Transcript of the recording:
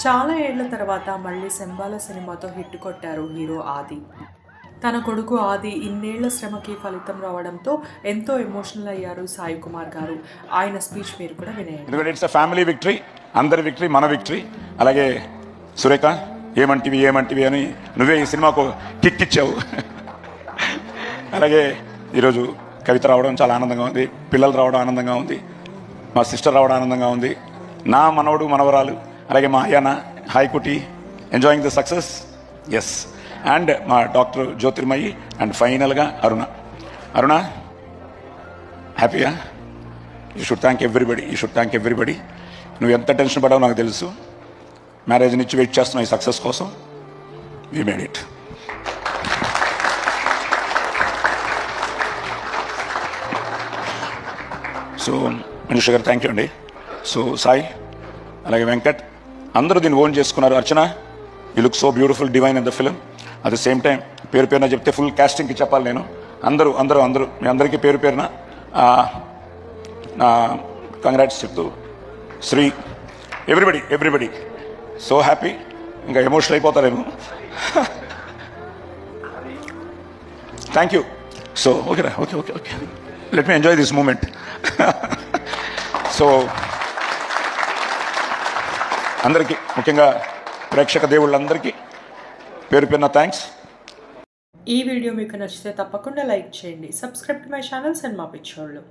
చాలా ఏళ్ల తర్వాత మళ్ళీ శంబాల సినిమాతో హిట్ కొట్టారు హీరో ఆది. తన కొడుకు ఆది ఇన్నేళ్ల శ్రమకి ఫలితం రావడంతో ఎంతో ఎమోషనల్ అయ్యారు సాయి కుమార్ గారు. ఆయన స్పీచ్ మీరు కూడా వినేయండి. ఎందుకంటే ఇట్స్ ఫ్యామిలీ విక్టరీ, అందరి విక్టరీ, మన విక్టరీ. అలాగే సురేఖ ఏమంటివి అని నువ్వే ఈ సినిమాకు కిక్ ఇచ్చావు. అలాగే ఈరోజు కవిత రావడం చాలా ఆనందంగా ఉంది, పిల్లలు రావడం ఆనందంగా ఉంది, మా సిస్టర్ రావడం ఆనందంగా ఉంది, నా మనవడు మనవరాలు, అలాగే మా అయ్యన హాయ్కుటి enjoying the success. Yes, and మా డాక్టర్ జ్యోతిర్మయి, అండ్ ఫైనల్గా అరుణ హ్యాపీయా? You should thank everybody. నువ్వు ఎంత టెన్షన్ పడావో నాకు తెలుసు. మ్యారేజ్ నుంచి వెయిట్ చేస్తున్నావు ఈ సక్సెస్ కోసం. We made it. సో మనిషి గారు థ్యాంక్ యూ అండి. సో సాయి, అలాగే వెంకట్, అందరూ దీన్ని ఓన్ చేసుకున్నారు. Archana, you look so beautiful, divine in the film. At the same time పేరున చెప్తే ఫుల్ క్యాస్టింగ్కి చెప్పాలి నేను. అందరూ మీ అందరికీ పేరున కంగ్రాట్స్ చెప్తూ, శ్రీ, ఎవ్రీబడి సో హ్యాపీ. ఇంకా ఎమోషనల్ అయిపోతారేమో. Thank you. సో ఓకేరా, okay, let me enjoy this moment. So అందరికీ, ముఖ్యంగా ప్రేక్షక దేవుళ్ళందరికీ పేరున థ్యాంక్స్. ఈ వీడియో మీకు నచ్చితే తప్పకుండా లైక్ చేయండి. Subscribe to my channel cinema పిచ్చోళ్ళు.